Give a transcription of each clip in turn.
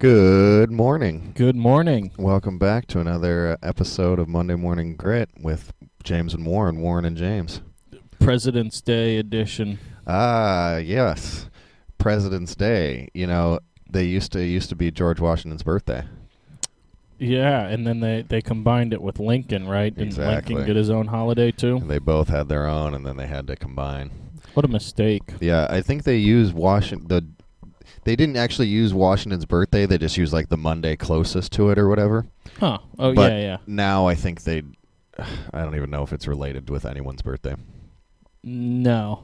Good morning. Good morning. Welcome back to another episode of Monday Morning Grit with James and Warren and James. President's Day edition. Ah, yes. President's Day. You know, they used to be George Washington's birthday. Yeah, and then they combined it with Lincoln, right? Didn't Exactly. Lincoln get his own holiday too? They both had their own, and then they had to combine. What a mistake. Yeah, I think they used They didn't actually use Washington's birthday. They just used like the Monday closest to it or whatever. Huh. Oh, But yeah. now I think I don't even know if it's related with anyone's birthday. No.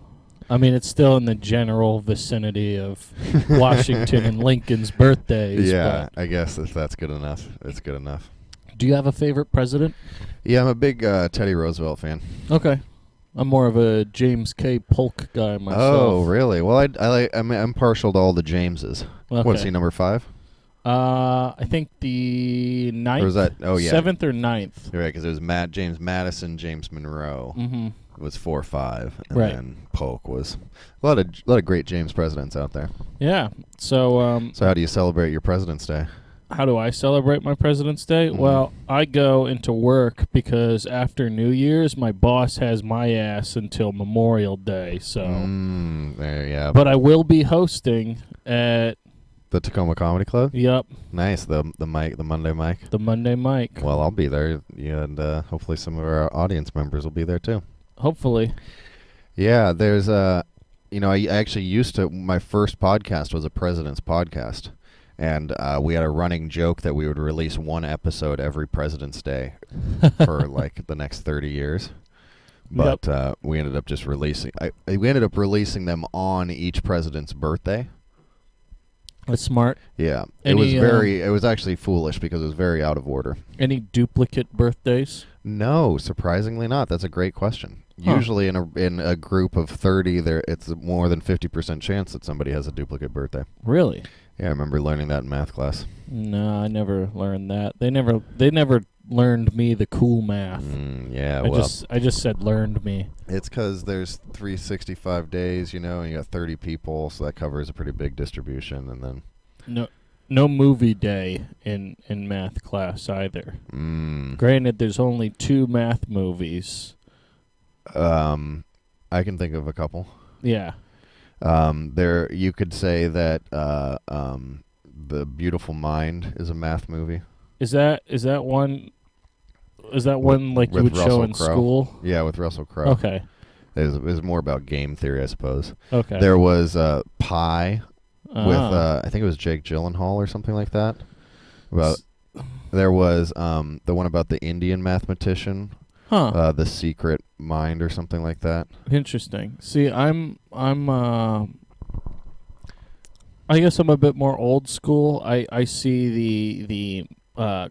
I mean, it's still in the general vicinity of Washington and Lincoln's birthdays. Yeah, I guess if that's good enough, it's good enough. Do you have a favorite president? Yeah, I'm a big Teddy Roosevelt fan. Okay. I'm more of a James K. Polk guy myself. Oh, really? Well, I'm partial to all the Jameses. Okay. What is he, number 5? I think the ninth. Or was that? Oh, yeah. 7th or 9th. You're right, because it was James Madison, James Monroe. Mm-hmm. It was 4 or 5, and Right. then Polk was a lot of great James presidents out there. Yeah. So So how do you celebrate your President's Day? how do I celebrate my President's Day? Mhm. Well, I go into work because after New Year's, my boss has my ass until Memorial Day. So, Yeah. but I will be hosting at The Tacoma Comedy Club. Yep, Nice. The Monday mic. the Monday mic. Well, I'll be there, and hopefully some of our audience members will be there too. Hopefully, Yeah, there's I actually my first podcast was a president's podcast, and we had a running joke that we would release one episode every President's Day for like the next 30 years. But we ended up just releasing them on each president's birthday. that's smart. Yeah, Any, it was actually foolish because it was very out of order. Any duplicate birthdays? No, surprisingly not. That's a great question. Huh. Usually in a group of 30, it's more than 50% chance that somebody has a duplicate birthday. Really? Yeah, I remember learning that in math class. No, I never learned that. They never learned me the cool math. Yeah, I just said learned me. it's because there's 365 days, and you got 30 people, so that covers a pretty big distribution, and then... No movie day in math class either. Granted, there's only 2 math movies. I can think of a couple. Yeah. There, you could say that The Beautiful Mind is a math movie. Is that one? Is that one like you with would show Russell in Crowe. school? Yeah, with Russell Crowe. Okay. It was more about game theory, I suppose. Okay. There was Pi with Ah. I think it was Jake Gyllenhaal or something like that. There was the one about the Indian mathematician, The Secret Mind or something like that. Interesting. See, I guess I'm a bit more old school. I see the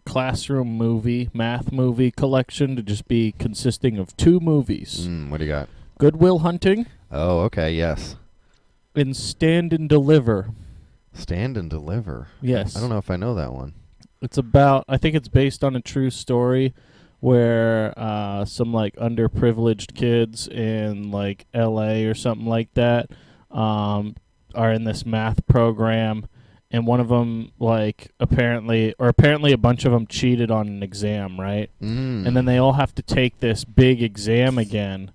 classroom math movie collection to just be consisting of 2 movies. What do you got? Good Will Hunting Oh, okay, yes. and Stand and Deliver. Stand and Deliver. Yes. I don't know if I know that one. I think it's based on a true story where some like underprivileged kids in like LA or something like that are in this math program, and one of them like apparently a bunch of them cheated on an exam, right? And then they all have to take this big exam again,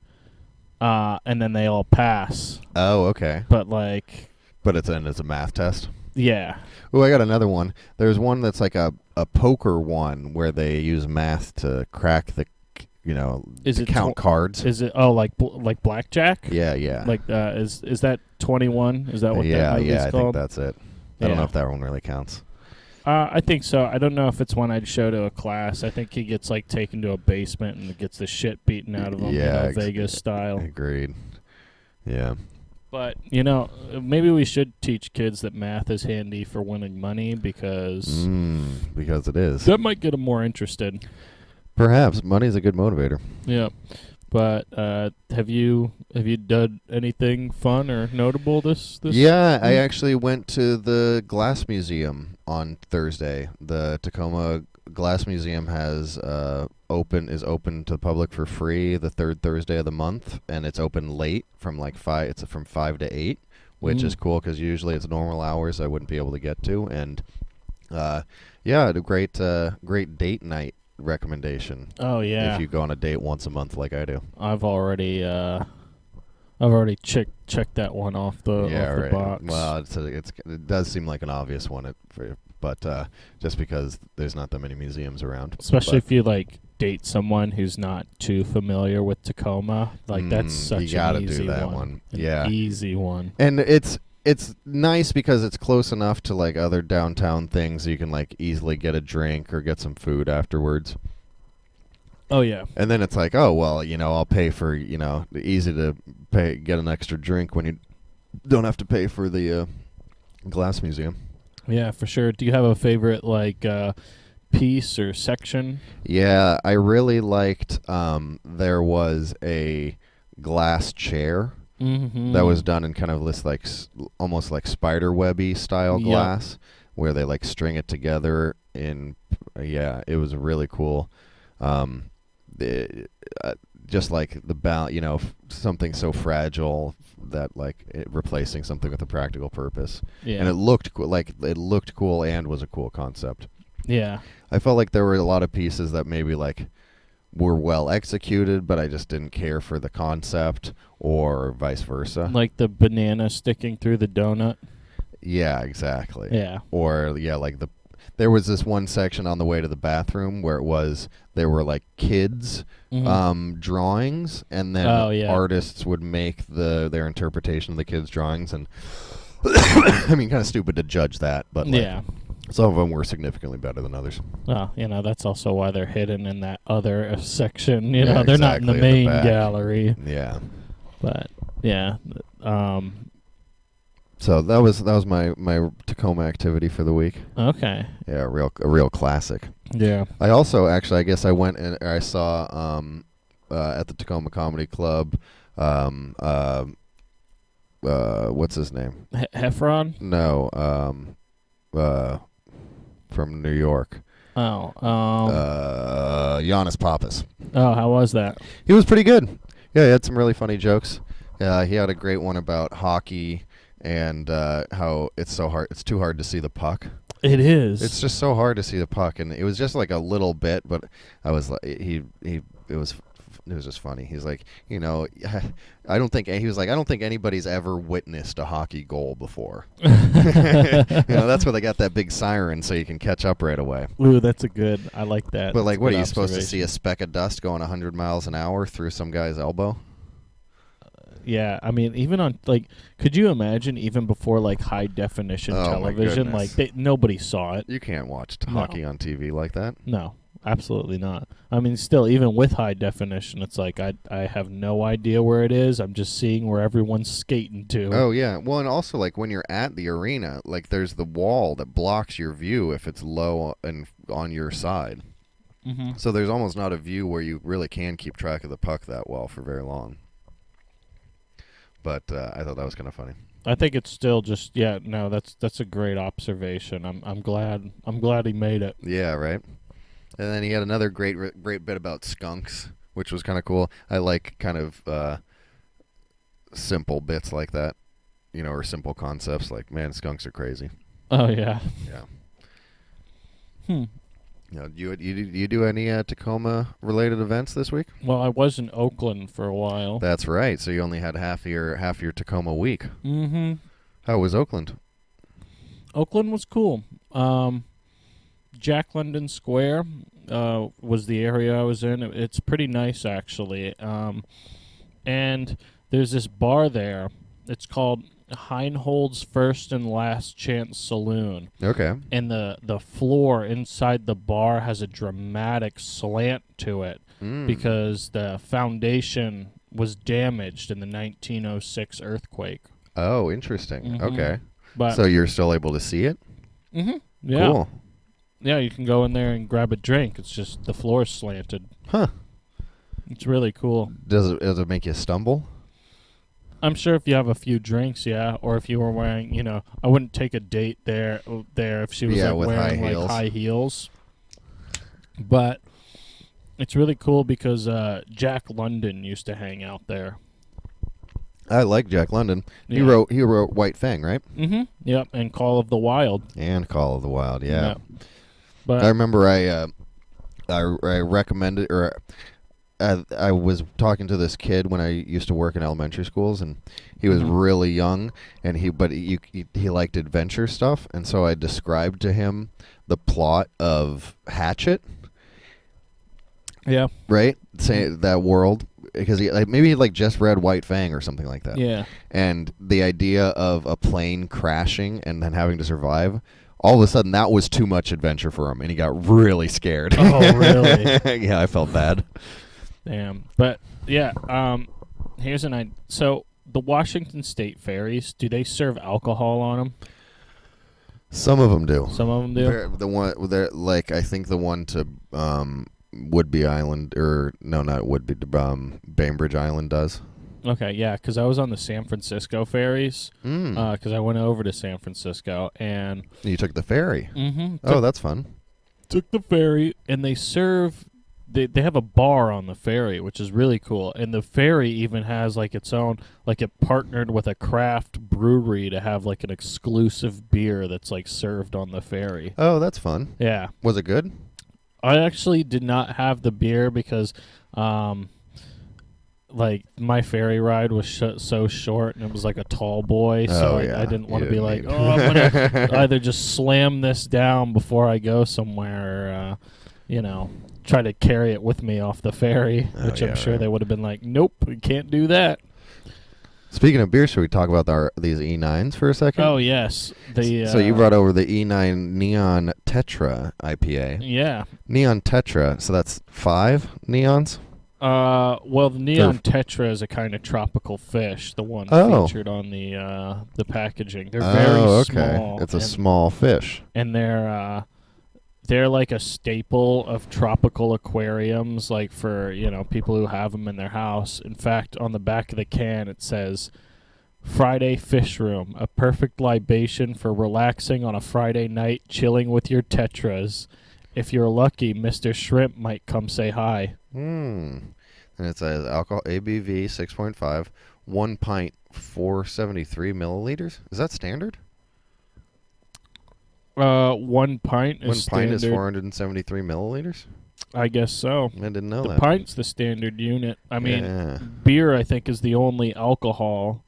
and then they all pass. Oh, okay. But But it's a math test. yeah. Oh, I got another one. There's one that's like a poker one where they use math to crack Is to it count cards. Is it like blackjack? Yeah. Like is that 21? Is that what that movie's I think called? that's it. I don't know if that one really counts. I think so. I don't know if it's one I'd show to a class. I think he gets like taken to a basement and gets the shit beaten out of him, Vegas style. Agreed. Yeah. But maybe we should teach kids that math is handy for winning money because it is. that might get them more interested. Perhaps money's a good motivator. Yeah. But have you done anything fun or notable this? Yeah, I actually went to the Glass Museum on Thursday. The Tacoma Glass Museum is open to the public for free the 3rd Thursday of the month, and it's open late from 5. It's from 5 to 8, which is cool because usually it's normal hours I wouldn't be able to get to, and Yeah, a great date night recommendation. Oh yeah, If you go on a date once a month like I do. I've already checked that one off the Yeah, off the right. box. Well, it does seem like an obvious one, but just because there's not that many museums around. Especially But, if you like date someone who's not too familiar with Tacoma, like that's such you gotta an easy do that one. An Yeah, easy one. and it's nice because it's close enough to like other downtown things. You can like easily get a drink or get some food afterwards. Oh yeah, And then it's like, oh well, I'll pay for easy to get an extra drink when you don't have to pay for the glass museum. yeah, for sure. Do you have a favorite like piece or section? Yeah, I really liked. There was a glass chair Mm-hmm. that was done in kind of this like almost like spider webby style Yep. glass, where they like string it together in. Yeah, it was really cool. Um, just like something so fragile that like replacing something with a practical purpose, Yeah. and it looked cool. Like it looked cool and was a cool concept. Yeah. I felt like there were a lot of pieces that maybe like were well executed, but I just didn't care for the concept, or vice versa. Like the banana sticking through the donut. Yeah, exactly. Yeah. Or like there was this one section on the way to the bathroom where there were like kids Mhm. drawings, and then Oh, yeah. artists would make their interpretation of the kids' drawings, and I mean, kind of stupid to judge that, but like, Yeah. some of them were significantly better than others. Well, that's also why they're hidden in that other section. Yeah, They're not in the exactly, in the main back. gallery. Yeah. But yeah, So that was my Tacoma activity for the week. okay, Yeah, a real classic. yeah. I also actually, I guess I went and I saw at the Tacoma Comedy Club, what's his name? Heffron. No, from New York. Giannis Pappas. How was that? He was pretty good. Yeah, he had some really funny jokes. He had a great one about hockey and how it's so hard. It's too hard to see the puck. It is. It's just so hard to see the puck, and it was just like a little bit, but I was like, it was just funny. He's like, I don't think anybody's ever witnessed a hockey goal before. That's why they got that big siren so you can catch up right away. Ooh, that's a good. I like that. But like, That's a what good are you supposed to observation. see a speck of dust going 100 miles an hour through some guy's elbow? Yeah, I mean, even on like, could you imagine even before like high definition Oh, my television, goodness. like nobody saw it. You can't watch No. hockey on TV like that. No, absolutely not. I mean, still, even with high definition, it's like I have no idea where it is. I'm just seeing where everyone's skating to. Oh yeah. Well, and also like when you're at the arena, like there's the wall that blocks your view if it's low and on your side. Mm-hmm. So there's almost not a view where you really can keep track of the puck that well for very long. But I thought that was kind of funny. I think it's still just no. That's a great observation. I'm glad he made it. Yeah, right. And then he had another great bit about skunks, which was kind of cool. I like kind of simple bits like that, or simple concepts like, man, skunks are crazy. Oh yeah. Yeah. You do any Tacoma related events this week? Well, I was in Oakland for a while. That's right. So you only had half your Tacoma week. Mm-hmm. How was Oakland? Oakland was cool. Jack London Square was the area I was in. It's pretty nice, actually. And there's this bar there. It's called Heinhold's First and Last Chance Saloon. Okay. And the floor inside the bar has a dramatic slant to it because the foundation was damaged in the 1906 earthquake. Oh, interesting. Mhm. Okay. But So you're still able to see it? yeah, Cool. yeah, you can go in there and grab a drink. It's just the floor's slanted. Huh. It's really cool. Does it make you stumble? I'm sure if you have a few drinks, yeah, or if you were wearing, I wouldn't take a date there if she was like with wearing high heels. like high heels. But it's really cool because Jack London used to hang out there. I like Jack London. He Yeah. wrote White Fang, right? Mm-hmm. Yep. And Call of the Wild. And Call of the Wild. Yeah. Yep. But I remember I recommended, or I was talking to this kid when I used to work in elementary schools, and he was Mhm. really young, and he liked adventure stuff, and so I described to him the plot of Hatchet, yeah. right? Say that world, because maybe he like just read White Fang or something like that. Yeah. And the idea of a plane crashing and then having to survive, all of a sudden that was too much adventure for him, and he got really scared. Oh, really? Yeah, I felt bad. Damn. But yeah. Here's an idea. So the Washington State ferries, do they serve alcohol on them? Some of them do. Some of them do. The one, like I think the one to Woodby Island, or no, not Woodby, Bainbridge Island does. Okay, yeah, because I was on the San Francisco ferries. Mm. Because I went over to San Francisco and You took the ferry. mm-hmm, Oh, that's fun. took the ferry, and they serve. They have a bar on the ferry, which is really cool. And the ferry even has like its own, like it partnered with a craft brewery to have like an exclusive beer that's like served on the ferry. Oh, that's fun. Yeah. Was it good? I actually did not have the beer because, like my ferry ride was so short, and it was like a tall boy, so I didn't want to be like, oh, I'm gonna either just slam this down before I go somewhere, or, try to carry it with me off the ferry, which I'm sure they would have been like, nope, we can't do that. Speaking of beer, should we talk about these E9s for a second? Oh yes, So you brought over the E9 Neon Tetra IPA. Yeah. Neon Tetra, so that's 5 neons? Well, the Neon Tetra is a kind of tropical fish, the one featured on the packaging. They're very small. It's a small fish. And they're like a staple of tropical aquariums, like for, people who have them in their house. In fact, on the back of the can, it says, Friday Fish Room, a perfect libation for relaxing on a Friday night, chilling with your Tetras. If you're lucky, Mr. Shrimp might come say hi. And it says alcohol ABV 6.5, 1 pint, 473 milliliters. Is that standard? 1 pint is 1 pint standard. is 473 milliliters? I guess so. I didn't know The that. pint's the standard unit. I mean, Yeah. beer, I think, is the only alcohol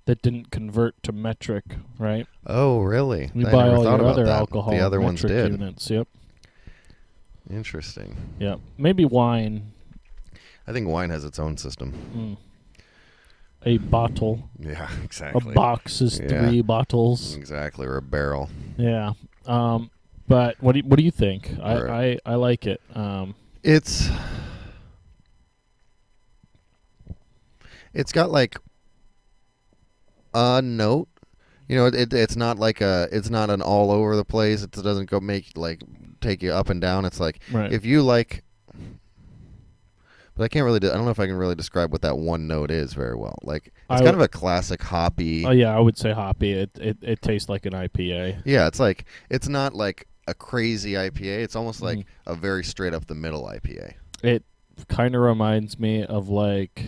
that didn't convert to metric, right? Oh, really? You I buy never all thought your about other that. alcohol The other ones metric did. units. Yep. Interesting. Yep. Maybe wine. I think wine has its own system. A bottle. Yeah, A exactly. box is Yeah. 3 bottles. Exactly, or a barrel. Yeah. But what do you think? Right. I like it. It's got like a note. It's not like it's not an all over the place. It doesn't take you up and down. It's like Right. if you like. But I can't really. I don't know if I can really describe what that one note is very well. Like it's kind of a classic hoppy. Oh yeah, I would say hoppy. It tastes like an IPA. Yeah, it's not like a crazy IPA. It's almost like Mm-hmm. a very straight up the middle IPA. It kind of reminds me of like,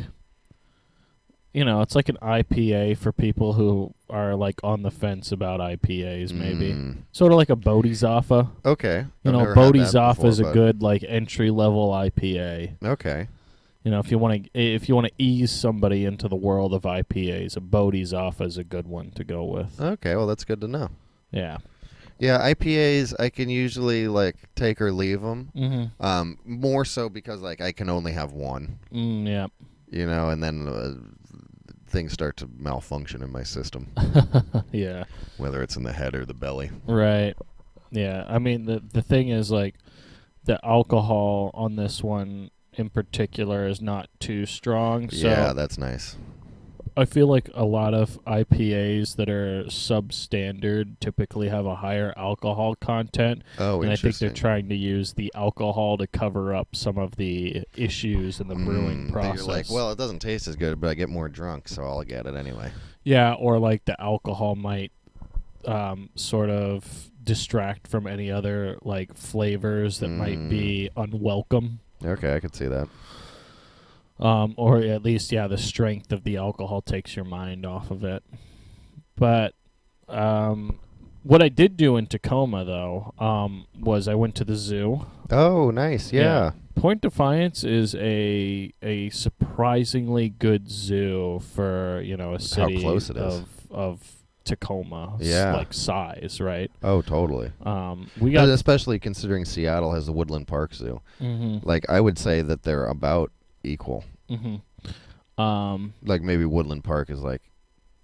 it's like an IPA for people who are like on the fence about IPAs, maybe. Sort of like a Bodhisattva. Okay. Bodhisattva is a good like entry level IPA. Okay. If you want to ease somebody into the world of IPAs, a Bodhisattva is a good one to go with. Okay, well that's good to know. Yeah. Yeah, IPAs I can usually like take or leave them. Mm-hmm. More so because like I can only have one. Yeah. And then things start to malfunction in my system, Yeah. whether it's in the head or the belly. Right. Yeah. I mean, the thing is, like, the alcohol on this one in particular is not too strong. So Yeah, that's nice. I feel like a lot of IPAs that are substandard typically have a higher alcohol content. Oh, and I think interesting. they're trying to use the alcohol to cover up some of the issues in the brewing process. You're like, well, it doesn't taste as good, but I get more drunk, so I'll get it anyway. Yeah, or like the alcohol might sort of distract from any other like flavors that might be unwelcome. Okay, I could see that. Or at least, the strength of the alcohol takes your mind off of it. But what I did do in Tacoma, though, was I went to the zoo. Oh, nice. Yeah. Point Defiance is a surprisingly good zoo for a city close it is. of Tacoma, Yeah. like size, right? Oh, totally. We got Especially considering Seattle has the Woodland Park Zoo. Mm-hmm. Like, I would say that they're about equal. Mm-hmm. Like, maybe Woodland Park is like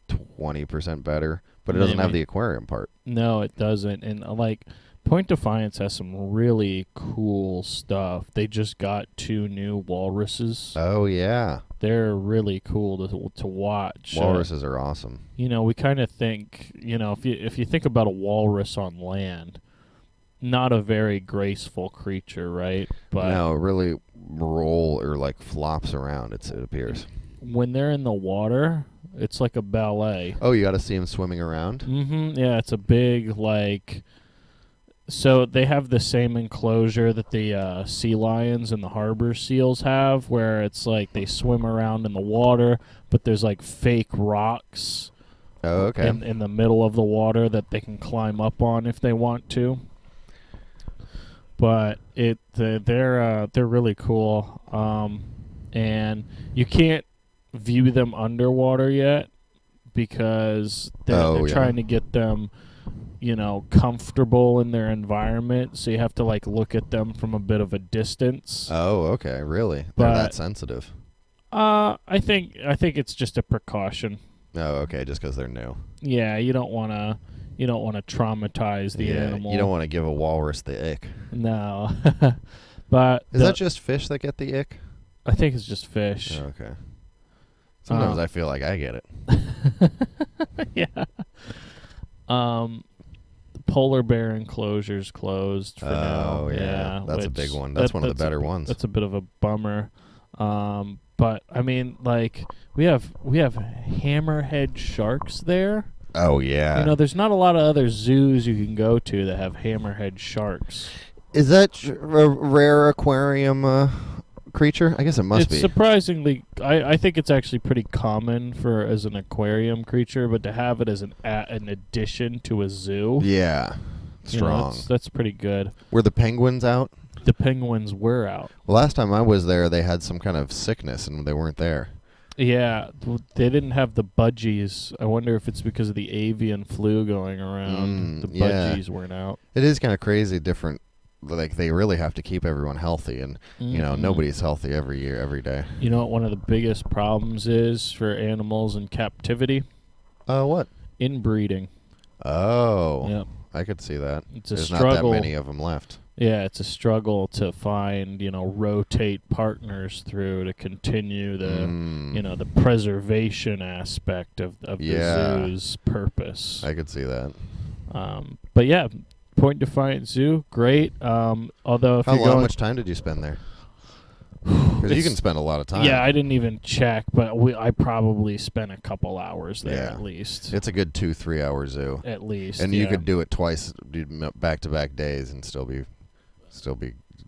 20% better, but it doesn't have the aquarium part. No, it doesn't. And like Point Defiance has some really cool stuff. They just got 2 new walruses. Oh, yeah. They're really cool to watch. Walruses are awesome. We kind of think, if you think about a walrus on land, not a very graceful creature, right? But no, it really roll or like flops around, it appears. when they're in the water, it's like a ballet. Oh, you got to see them swimming around? Mm-hmm. Yeah, it's a big, like... So they have the same enclosure that the sea lions and the harbor seals have, where it's like they swim around in the water, but there's like fake rocks Oh, okay. in the middle of the water that they can climb up on if they want to. But they're really cool, and you can't view them underwater yet because they're trying to get them comfortable in their environment, so you have to like look at them from a bit of a distance. Oh, okay, really? They're that sensitive? I think it's just a precaution. Oh, okay, just because they're new. Yeah, you don't want to traumatize the animal. You don't want to give a walrus the ick. No. But is that just fish that get the ick? I think it's just fish. Oh, okay. Sometimes I feel like I get it. Yeah. Polar bear enclosure's closed for now. Oh, yeah. That's a big one. That's one of the better ones. That's a bit of a bummer. But I mean, like we have hammerhead sharks there. Oh, yeah. There's not a lot of other zoos you can go to that have hammerhead sharks. Is that a rare aquarium creature? I guess it must be. It's surprisingly, I think it's actually pretty common as an aquarium creature, but to have it as an addition to a zoo, yeah, strong. That's pretty good. Were the penguins out? The penguins were out. Well, last time I was there, they had some kind of sickness and they weren't there. Yeah, they didn't have the budgies. I wonder if it's because of the avian flu going around. The budgies weren't out. It is kind of crazy different. Like, they really have to keep everyone healthy, and nobody's healthy every day. You know what one of the biggest problems is for animals in captivity? What? Inbreeding. Oh. Yep. I could see that. There's not that many of them left. Yeah, it's a struggle to find, rotate partners through to continue the, the preservation aspect of the zoo's purpose. I could see that. But yeah, Point Defiance Zoo, great. Although, how much time did you spend there? Because you can spend a lot of time. Yeah, I didn't even check, but I probably spent a couple hours there at least. It's a good 2-3 hour zoo. At least. And you could do it twice, back-to-back days, and still be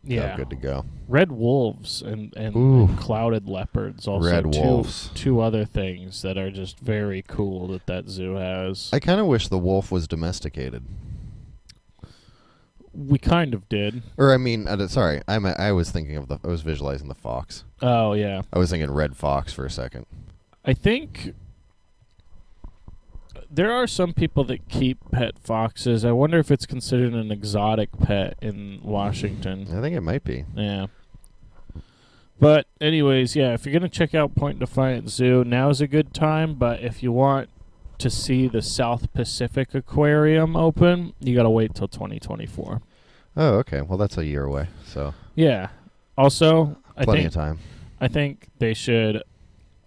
good to go. Red wolves and clouded leopards also. Red wolves. Two other things that are just very cool that zoo has. I kind of wish the wolf was domesticated. We kind of did. Or I mean, sorry, I was thinking I was visualizing the fox. Oh yeah. I was thinking red fox for a second. I think there are some people that keep pet foxes. I wonder if it's considered an exotic pet in Washington. I think it might be. Yeah. But anyways, yeah, if you're going to check out Point Defiance Zoo, now's a good time. But if you want to see the South Pacific Aquarium open, you got to wait till 2024. Oh, okay. Well, that's a year away. So yeah. Also, plenty of time. I think they should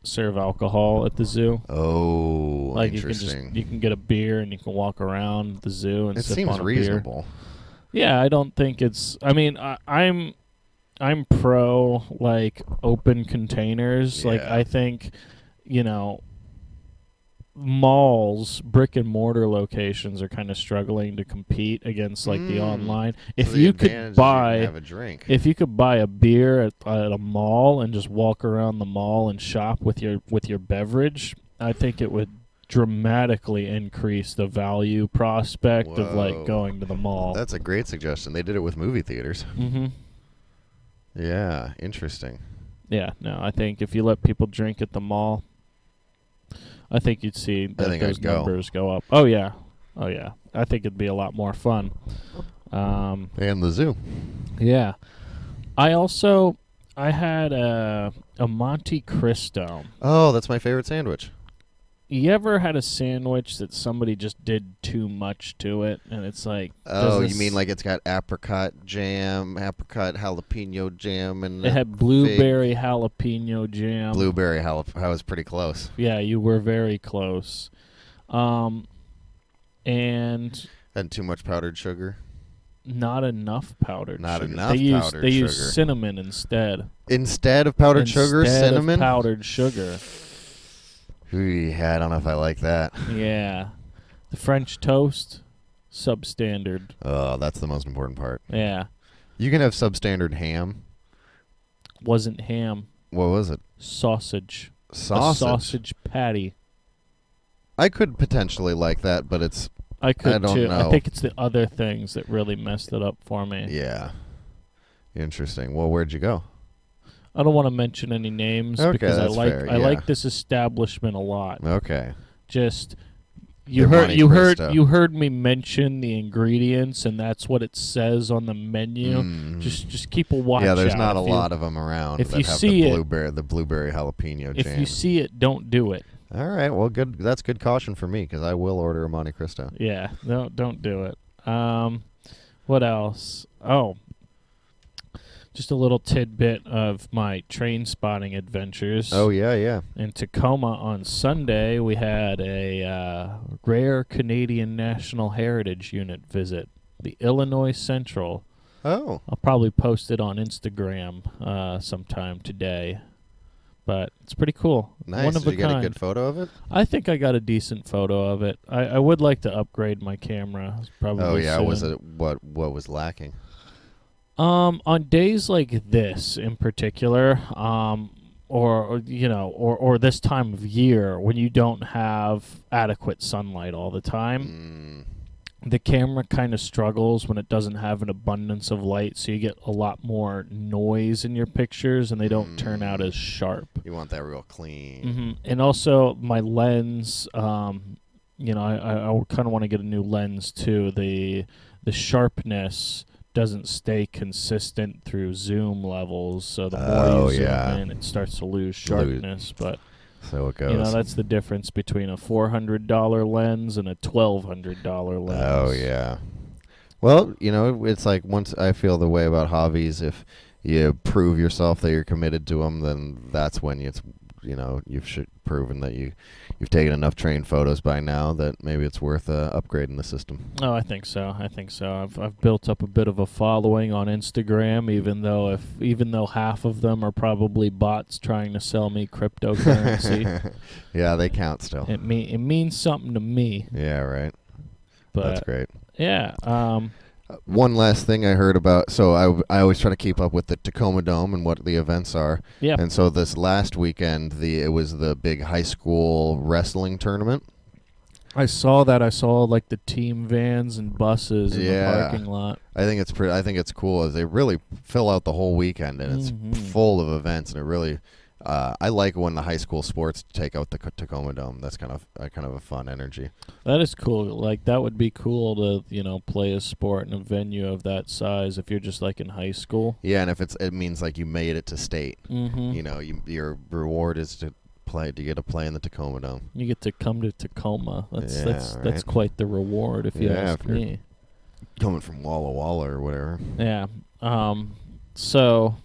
serve alcohol at the zoo. Oh, like interesting. You can get a beer and you can walk around the zoo and sip on a beer. It seems reasonable. Yeah, I don't think it's. I mean, I'm pro like open containers. Yeah. Like I think, malls, brick and mortar locations are kind of struggling to compete against like the online. If So the you advantage could is buy, have a drink. if you could buy a beer at a mall and just walk around the mall and shop with your beverage, I think it would dramatically increase the value prospect of like Whoa. going to the mall. That's a great suggestion. They did it with movie theaters. Mm-hmm. Yeah, interesting. Yeah, no, I think if you let people drink at the mall, I think you'd see that think those I'd go. numbers go up. Oh yeah. I think it'd be a lot more fun. And the zoo. Yeah. I had a Monte Cristo. Oh, that's my favorite sandwich. You ever had a sandwich that somebody just did too much to it, and it's like, Oh, does you mean this- like it's got apricot jam, apricot jalapeno jam, and it had blueberry jalapeno jam? blueberry jalapeno. I was pretty close. Yeah, you were very close. And And too much powdered sugar. not enough powdered Not sugar. enough They powdered use sugar. cinnamon instead. Instead of powdered sugar, Instead of cinnamon. powdered sugar. Yeah, I don't know if I like that. Yeah. The French toast, substandard. Oh, that's the most important part. Yeah. You can have substandard ham. Wasn't ham. What was it? Sausage. Sausage. A sausage patty. I could potentially like that, but it's I could don't too. know. I think it's the other things that really messed it up for me. yeah. Interesting. Well, where'd you go? I don't want to mention any names Okay, because that's fair, I yeah. like this establishment a lot. Okay. Just The Monte Cristo. you heard me mention the ingredients, and that's what it says on the menu. Mm. Just keep a watch. Yeah, there's out. not a If you- lot of them around if that you have see the it- blueberry jalapeno If jam. you see it, don't do it. All right, well, good. That's good caution for me because I will order a Monte Cristo. Yeah, no, don't do it. What else? Oh, just a little tidbit of my train spotting adventures. Oh yeah. In Tacoma on Sunday, we had a rare Canadian National Heritage Unit visit, the Illinois Central. Oh, I'll probably post it on Instagram sometime today. But it's pretty cool. nice. One of Did a you get a kind. good photo of it? I think I got a decent photo of it. I would like to upgrade my camera. Probably. Oh yeah. soon. Was it what was lacking? On days like this in particular, or this time of year when you don't have adequate sunlight all the time, the camera kind of struggles when it doesn't have an abundance of light, so you get a lot more noise in your pictures and they don't turn out as sharp. You want that real clean. Mm-hmm. And also my lens, I kind of want to get a new lens too. The sharpness doesn't stay consistent through zoom levels, so the more you zoom in, it starts to lose sharpness. But So it goes. that's the difference between a $400 lens and a $1,200 lens. Oh yeah. Well, it's like once I feel the way about hobbies. If you prove yourself that you're committed to them, then that's when you've proven that you've taken enough train photos by now that maybe it's worth upgrading the system. Oh, I think so. I've built up a bit of a following on Instagram, even though half of them are probably bots trying to sell me cryptocurrency. Yeah, they count still. It means something to me. Yeah, right. But That's great. yeah. One last thing I heard about. So I always try to keep up with the Tacoma Dome and what the events are. Yeah. And so this last weekend, it was the big high school wrestling tournament. I saw that. I saw like the team vans and buses in the parking lot. I think it's cool as they really fill out the whole weekend, and it's full of events, and it really. I like when the high school sports take out the Tacoma Dome. That's kind of a fun energy. That is cool. Like that would be cool to play a sport in a venue of that size if you're just like in high school. Yeah, and if it means like you made it to state. Mm-hmm. Your reward is to get to play in the Tacoma Dome. You get to come to Tacoma. That's right. quite the reward if you ask if you're me. Coming from Walla Walla or whatever. Yeah. So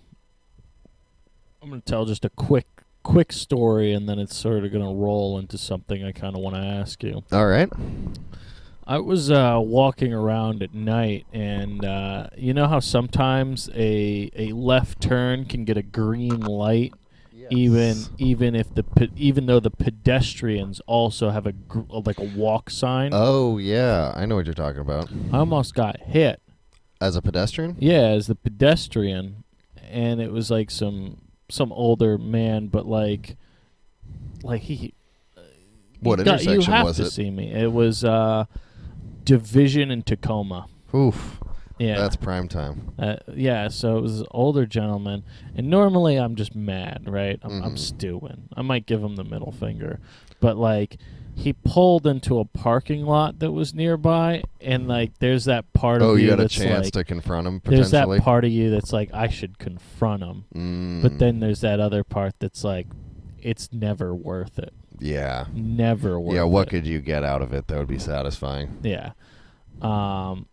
I'm going to tell just a quick story, and then it's sort of going to roll into something I kind of want to ask you. All right. I was walking around at night, and you know how sometimes a left turn can get a green light even if even though the pedestrians also have like a walk sign. Oh yeah, I know what you're talking about. I almost got hit. As a pedestrian? Yeah, as the pedestrian, and it was like some older man, but like he. What intersection intersection you have was to it? See me. It was Division in Tacoma. Oof. Yeah, That's prime time. Yeah, so it was an older gentleman, and normally I'm just mad, right? I'm stewing. I might give him the middle finger, but like he pulled into a parking lot that was nearby, and like there's that part of you you had a that's chance like, to confront him there's potentially. that part of you that's like, I should confront him, but then there's that other part that's like, it's never worth it. Yeah. Never worth it. Yeah, what could you get out of it that would be satisfying? Yeah.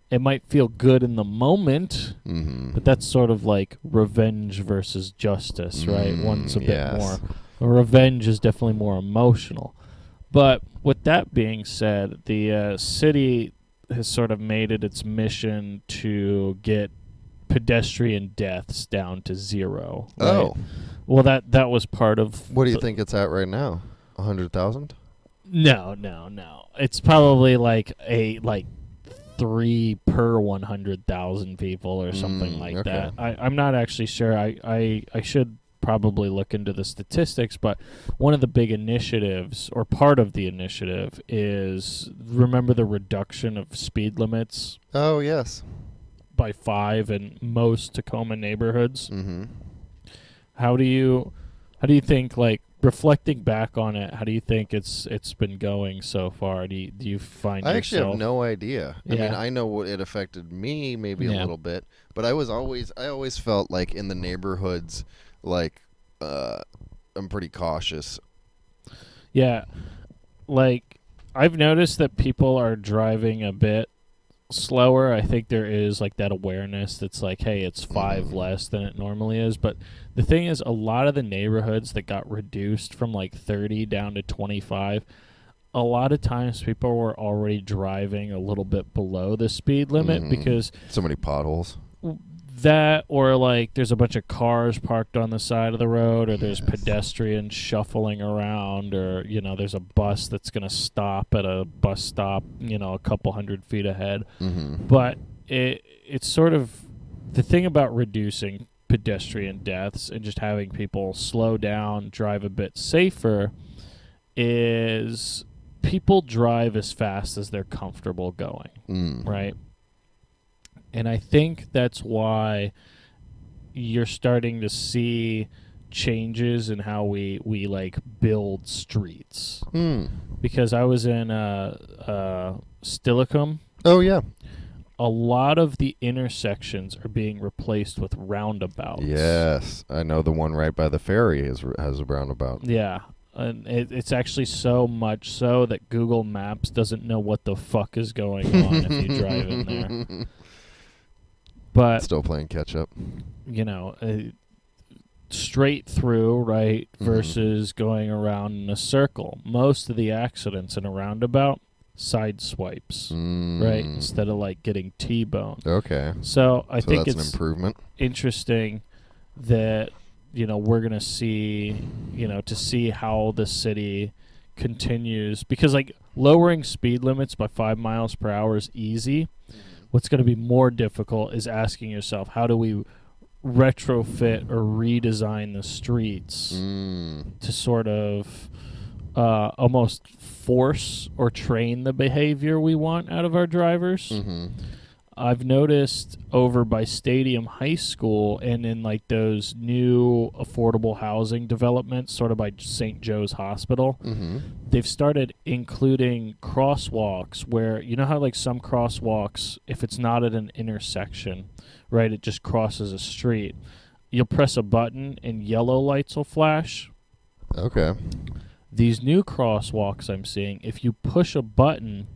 It might feel good in the moment, but that's sort of like revenge versus justice, right? One's a bit more. Revenge is definitely more emotional. But with that being said, the city has sort of made it its mission to get pedestrian deaths down to zero. Right? Oh. Well, that was part of. What do you think it's at right now? 100,000? No. It's probably like 3 per 100,000 people or something like okay. that. I'm not actually sure. I should probably look into the statistics, but one of the big initiatives, or part of the initiative, is, remember the reduction of speed limits Oh, yes. by 5 in most Tacoma neighborhoods. Mm-hmm. How do you think, like, reflecting back on it, how do you think it's been going so far? Do you find I yourself... actually have no idea. Yeah. I mean, I know what it affected me maybe a little bit, but I always felt like in the neighborhoods, like, I'm pretty cautious. Yeah. Like, I've noticed that people are driving a bit slower. I think there is like that awareness that's like, hey, it's 5 less than it normally is. But the thing is, a lot of the neighborhoods that got reduced from like 30 down to 25, a lot of times people were already driving a little bit below the speed limit because so many potholes. That, or like there's a bunch of cars parked on the side of the road, or there's pedestrians shuffling around, or there's a bus that's going to stop at a bus stop a couple 100 feet ahead. But it's sort of the thing about reducing pedestrian deaths and just having people slow down, drive a bit safer, is people drive as fast as they're comfortable going, right? And I think that's why you're starting to see changes in how we like build streets. Because I was in Steilacoom. Oh, yeah. A lot of the intersections are being replaced with roundabouts. Yes. I know the one right by the ferry has a roundabout. Yeah. And it's actually so much so that Google Maps doesn't know what the fuck is going on if you drive in there. But still playing catch up. Straight through, right, versus going around in a circle. Most of the accidents in a roundabout, side swipes, right, instead of like getting T-boned. Okay. So I think that's it's an improvement. Interesting that we're gonna see to see how the city continues, because like lowering speed limits by 5 miles per hour is easy. What's going to be more difficult is asking yourself, how do we retrofit or redesign the streets to sort of almost force or train the behavior we want out of our drivers? I've noticed over by Stadium High School and in like those new affordable housing developments sort of by St. Joe's Hospital, they've started including crosswalks where, how like some crosswalks, if it's not at an intersection, right, it just crosses a street, you'll press a button and yellow lights will flash. Okay. These new crosswalks I'm seeing, if you push a button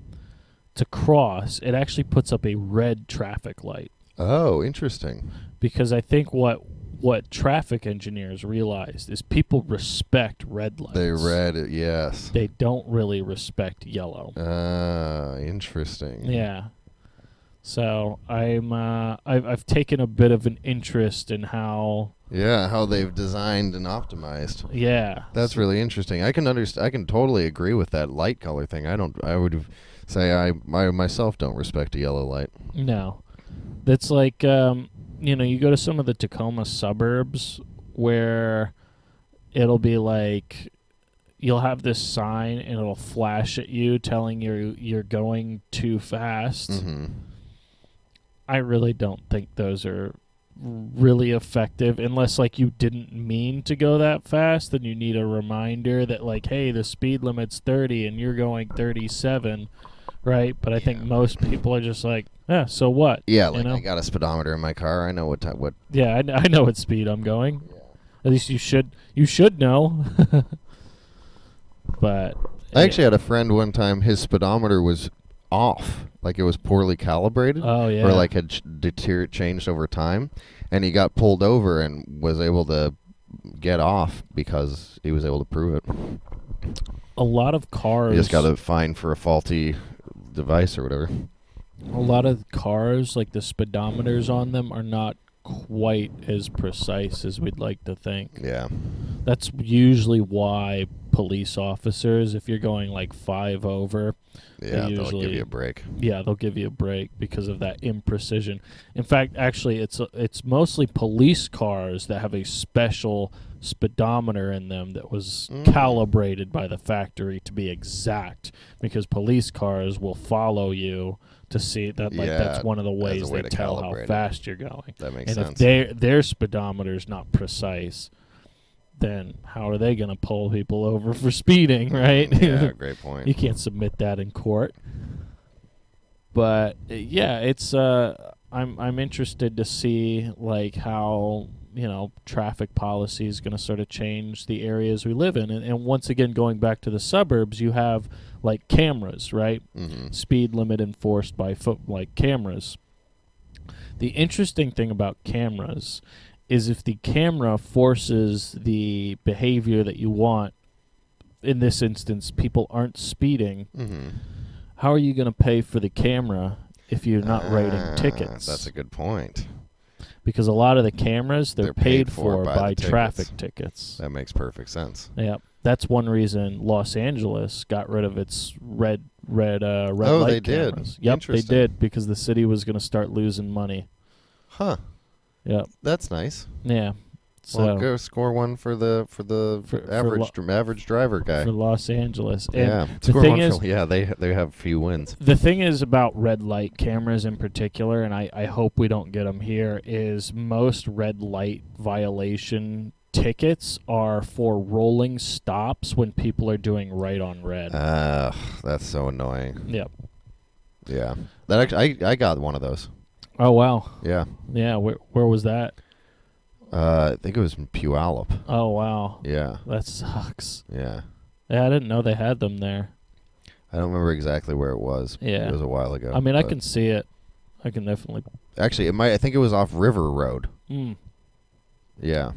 to cross, it actually puts up a red traffic light. Oh, interesting. Because I think what traffic engineers realized is people respect red lights. They read it, yes. They don't really respect yellow. Interesting. Yeah. So I've taken a bit of an interest in how. Yeah, how they've designed and optimized. Yeah, That's really interesting. I can I can totally agree with that light color thing. I would say I myself don't respect a yellow light. No, that's like you go to some of the Tacoma suburbs where it'll be like you'll have this sign and it'll flash at you telling you you're going too fast. Mm-hmm. I really don't think those are really effective unless like you didn't mean to go that fast. Then you need a reminder that like, hey, the speed limit's 30 and you're going 37, right? But I think most people are just like, yeah, so what? Yeah, like I got a speedometer in my car. I know what Yeah, I know what speed I'm going. Yeah. At least you should know. But I actually had a friend one time. His speedometer was off, like it was poorly calibrated. Oh yeah, or like had changed over time, and he got pulled over and was able to get off because he was able to prove it. A lot of cars. You just got a fine for a faulty device or whatever. A lot of cars, like the speedometers on them, are not quite as precise as we'd like to think. Yeah. That's usually why police officers, if you're going like 5 over, yeah, they'll give you a break. Yeah, they'll give you a break because of that imprecision. In fact, actually, it's mostly police cars that have a special speedometer in them that was calibrated by the factory to be exact, because police cars will follow you to see that, like, that's one of the ways they tell how fast you're going. That makes sense. And if their speedometer's not precise, then how are they going to pull people over for speeding, right? Yeah, great point. You can't submit that in court. But yeah, it's I'm interested to see like how traffic policy is going to sort of change the areas we live in, and once again going back to the suburbs, you have like cameras, right? Mm-hmm. Speed limit enforced by cameras. The interesting thing about cameras is if the camera forces the behavior that you want, in this instance, people aren't speeding, how are you going to pay for the camera if you're not writing tickets? That's a good point. Because a lot of the cameras, they're paid for by traffic tickets. That makes perfect sense. Yeah, that's one reason Los Angeles got rid of its red light they cameras. Did. Yep, they did, because the city was going to start losing money. Huh. Yep. That's nice. Yeah. So well, go score one for average driver guy for Los Angeles. And yeah, the thing is, they have a few wins. The thing is about red light cameras in particular, and I hope we don't get them here, is most red light violation tickets are for rolling stops when people are doing right on red. That's so annoying. Yep. Yeah. That actually, I got one of those. Oh wow. Yeah. Yeah. Where was that? I think it was in Puyallup. Oh wow. Yeah. That sucks. Yeah. Yeah, I didn't know they had them there. I don't remember exactly where it was. Yeah. It was a while ago. I mean, I can see it. I can definitely. Actually, I think it was off River Road. Yeah.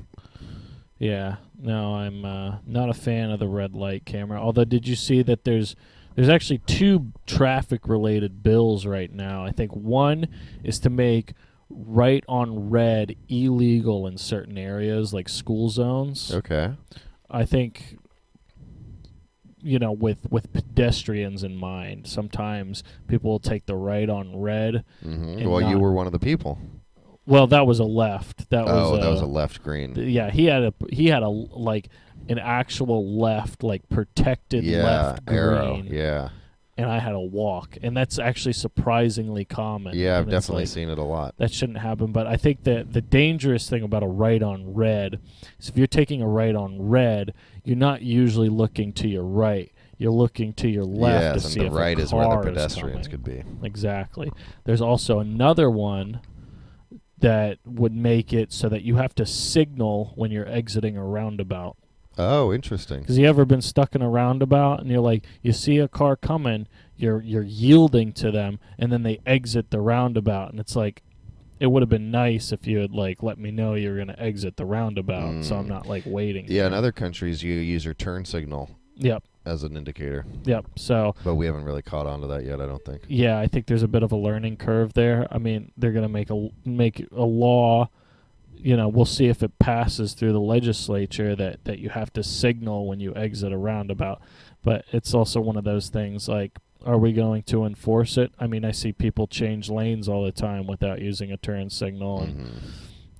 Yeah. No, I'm not a fan of the red light camera. Although, did you see that there's actually 2 traffic-related bills right now? I think one is to make right on red illegal in certain areas like school zones. Okay. I think with pedestrians in mind, sometimes people will take the right on red. Well, you were one of the people. Well, that was a left. That was a left green. Yeah, he had a like an actual left, like protected left arrow. green. Yeah. And I had a walk, and that's actually surprisingly common. Yeah, I've definitely seen it a lot. That shouldn't happen, but I think that the dangerous thing about a right on red is if you're taking a right on red, you're not usually looking to your right. You're looking to your left to see if a car is coming. Yes, and the right is where the pedestrians could be. Exactly. There's also another one that would make it so that you have to signal when you're exiting a roundabout. Oh, interesting. Because you ever been stuck in a roundabout and you're like, you see a car coming, you're yielding to them, and then they exit the roundabout, and it's like, it would have been nice if you had like let me know you're going to exit the roundabout, so I'm not like waiting. Yeah, in other countries you use your turn signal. Yep. as an indicator. Yep. So But we haven't really caught on to that yet, I don't think. yeah, I think there's a bit of a learning curve there. I mean, they're going to make a law. We'll see if it passes through the legislature that you have to signal when you exit a roundabout. But it's also one of those things like, are we going to enforce it? I mean, I see people change lanes all the time without using a turn signal. And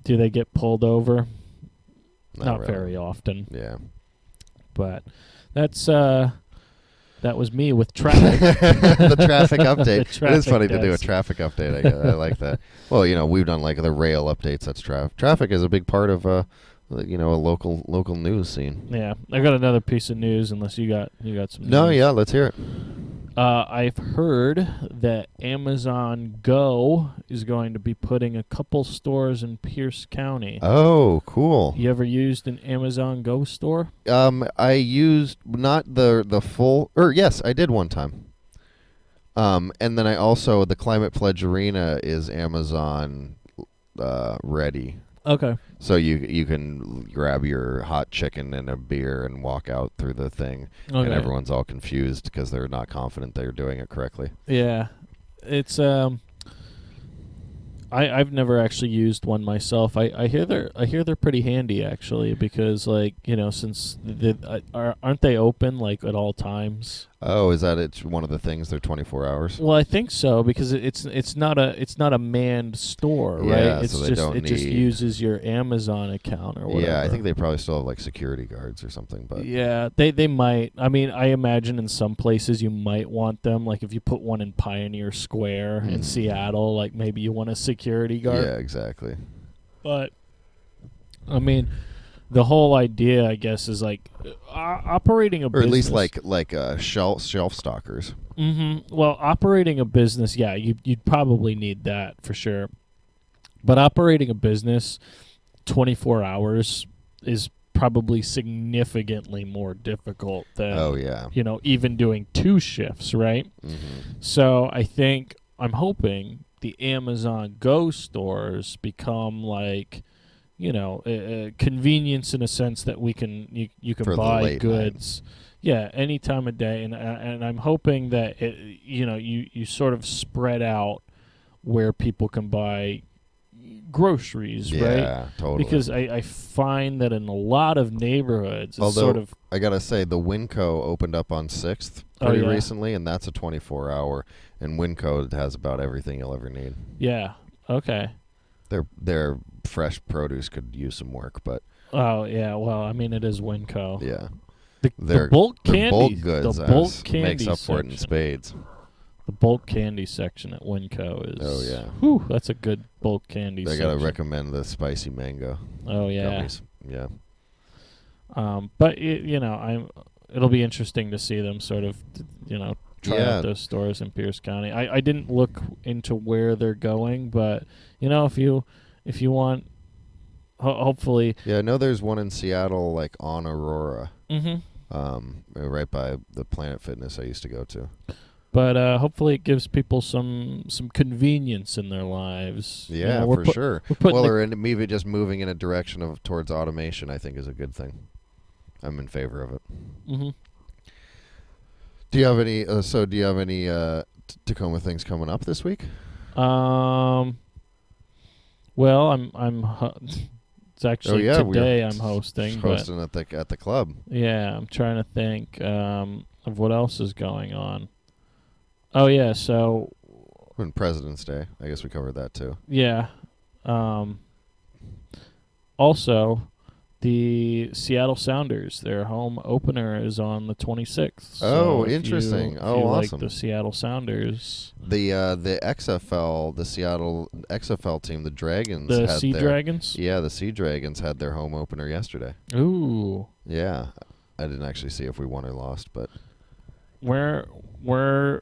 do they get pulled over? Not really. very often. Yeah. But that's that was me with traffic. The traffic update. The It is traffic funny to do a desk. traffic update. I like that. Well, we've done like the rail updates. That's traffic. Traffic is a big part of a local news scene. Yeah, I got another piece of news. Unless you got some. No, news. yeah, let's hear it. I've heard that Amazon Go is going to be putting a couple stores in Pierce County. Oh, cool. You ever used an Amazon Go store? I used not the full, or yes, I did one time. And then I also, the Climate Pledge Arena is Amazon ready. Okay. So you can grab your hot chicken and a beer and walk out through the thing, Okay. and everyone's all confused because they're not confident they're doing it correctly. Yeah, it's I've never actually used one myself. I hear they're pretty handy actually because since aren't they open like at all times? Oh, is that it's one of the things? They're 24 hours. Well, I think so because it's not a manned store, right? Yeah, It's so they just don't it just need- uses your Amazon account or whatever. Yeah, I think they probably still have like security guards or something. But Yeah, they might. I mean, I imagine in some places you might want them. Like if you put one in Pioneer Square in Mhm. Seattle, like maybe you want a security guard. yeah, exactly. But I mean, the whole idea, I guess, is like operating a Or business. at least like shelf stalkers. Well, operating a business, yeah, you'd probably need that for sure. But operating a business 24 hours is probably significantly more difficult than Oh yeah. even doing 2 shifts, right? So I'm hoping the Amazon Go stores become like, a convenience in a sense that you can For the buy late goods, yeah, any time of day, and I'm hoping that you sort of spread out where people can buy groceries, right? Yeah, totally. Because I find that in a lot of neighborhoods, it's Although sort of I gotta say, the Winco opened up on 6th Oh, pretty yeah. recently, and that's a 24-hour. And Winco has about everything you'll ever need. yeah, okay. Their fresh produce could use some work, but Oh yeah, well, I mean it is Winco. yeah, The their bulk their candy, bulk goods the bulk makes candy up for it in section. spades. The bulk candy section at Winco is. Oh, yeah. Whew, that's a good bulk candy I section. gotta recommend the spicy mango Oh yeah. gummies. Yeah, But it'll be interesting to see them sort of, try Yeah. out those stores in Pierce County. I didn't look into where they're going, but if you want, hopefully. yeah. I know there's one in Seattle, like on Aurora, Mm-hmm. right by the Planet Fitness I used to go to. But hopefully it gives people some convenience in their lives. Yeah, we're for sure. We're putting Well, the- or maybe just moving in a direction towards automation, I think is a good thing. I'm in favor of it. Mhm. Do you have any? Do you have any Tacoma things coming up this week? Well, it's actually we're today I'm hosting. hosting at the club. But yeah, I'm trying to think of what else is going on. Oh yeah, so On President's Day, I guess we covered that too. yeah. Also, the Seattle Sounders, their home opener is on the 26th. Oh, if interesting. You, if Oh, you awesome. Like the Seattle Sounders, The XFL, the Seattle XFL team, the Dragons. the had Sea their, Dragons. Yeah, the Sea Dragons had their home opener yesterday. Ooh, Yeah, I didn't actually see if we won or lost, but we're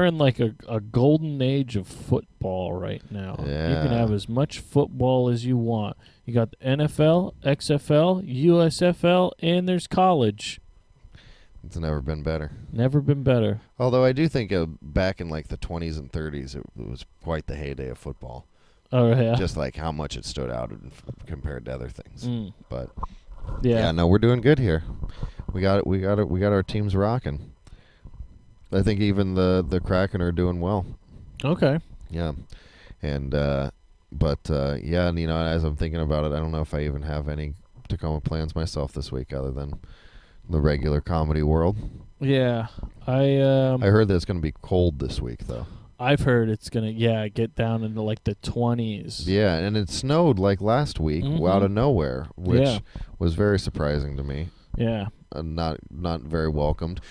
in like a golden age of football right now. You can Yeah. have as much football as you want. You got the NFL, XFL, USFL, and there's college. it's never been better. Never been better. Although I do think back in like the 20s and 30s, it was quite the heyday of football. Oh yeah. Just like how much it stood out compared to other things. Mm. But Yeah. yeah, no, we're doing good here. We got our teams rocking. I think even the Kraken are doing well. Okay. Yeah, and yeah, and as I'm thinking about it, I don't know if I even have any Tacoma plans myself this week other than the regular Comedy World. Yeah, I heard that it's going to be cold this week, though. I've heard it's gonna get down into like the 20s. Yeah, and it snowed like last week out of nowhere, which was very surprising to me. Yeah. Not very welcomed.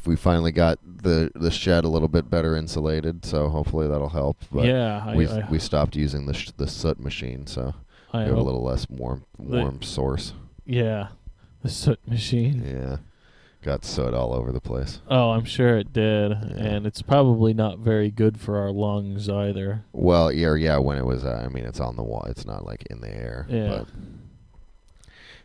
We finally got the shed a little bit better insulated, so hopefully that'll help. But yeah, we stopped using the soot machine, so we have a little less warm source. Yeah, the soot machine. Yeah, got soot all over the place. Oh, I'm sure it did, and it's probably not very good for our lungs either. Well, yeah. When it was, it's on the wall. It's not like in the air. Yeah. But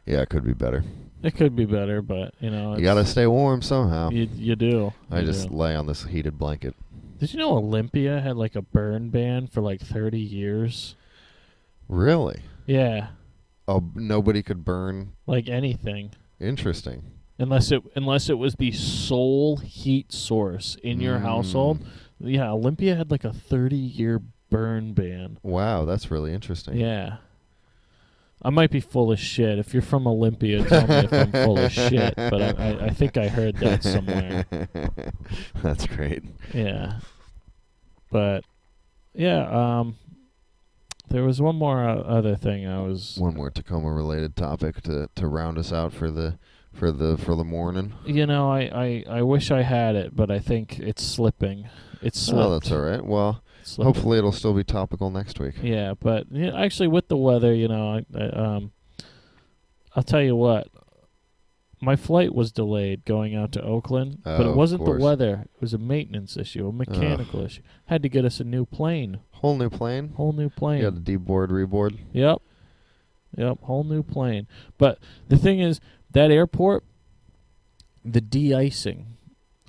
yeah, it could be better. It could be better, but you gotta stay warm somehow. You do. I just lay on this heated blanket. Did you know Olympia had like a burn ban for like 30 years? Really? Yeah. Oh, nobody could burn like anything. Interesting. Unless it was the sole heat source in your household. Yeah, Olympia had like a 30-year burn ban. Wow, that's really interesting. Yeah. I might be full of shit. If you're from Olympia, tell me if I'm full of shit. But I think I heard that somewhere. That's great. Yeah. But, yeah, there was one more other thing One more Tacoma-related topic to round us out for the morning. I wish I had it, but I think it's slipping. It's slipped. Oh, that's all right. Well, hopefully it'll still be topical next week. Yeah, but actually with the weather, I'll tell you what. My flight was delayed going out to Oakland, but it wasn't the weather. It was a maintenance issue, a mechanical issue. Had to get us a new plane. Whole new plane? Whole new plane. You had to deboard, reboard? Yep, whole new plane. But the thing is, that airport, the de-icing,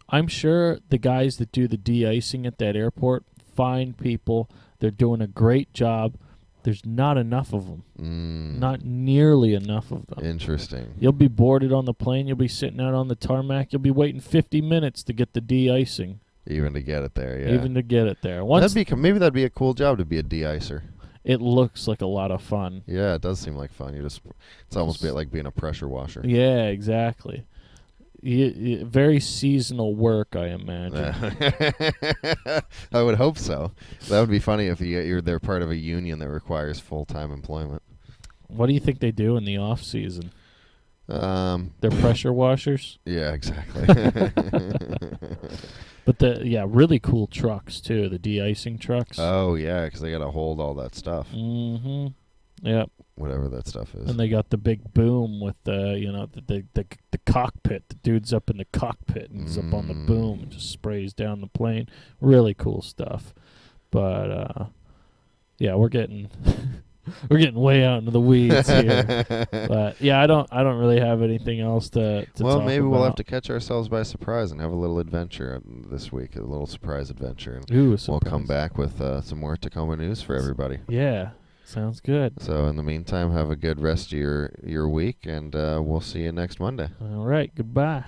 I'm sure the guys that do the de-icing at that airport, fine people, they're doing a great job. There's not enough of them. Not nearly enough of them. Interesting. You'll be boarded on the plane. You'll be sitting out on the tarmac. You'll be waiting 50 minutes to get the de-icing. Even to get it there, yeah. Even to get it there. Maybe that'd be a cool job to be a de-icer. It looks like a lot of fun. Yeah, it does seem like fun. It's almost like being a pressure washer. Yeah, exactly. Very seasonal work, I imagine. I would hope so. That would be funny if they're part of a union that requires full-time employment. What do you think they do in the off season? They're pressure washers. Yeah, exactly. But really cool trucks too. The de-icing trucks. Oh yeah, because they got to hold all that stuff. Mm-hmm. Yep. Whatever that stuff is. And they got the big boom with the cockpit. The dude's up in the cockpit and he's up on the boom and just sprays down the plane. Really cool stuff. But we're getting way out into the weeds here. But yeah, I don't really have anything else to well, talk maybe about. We'll have to catch ourselves by surprise and have a little adventure this week, a little surprise adventure. And Ooh, we'll come back with some more Tacoma news for everybody. Yeah. Sounds good. So in the meantime, have a good rest of your week, and we'll see you next Monday. All right. Goodbye.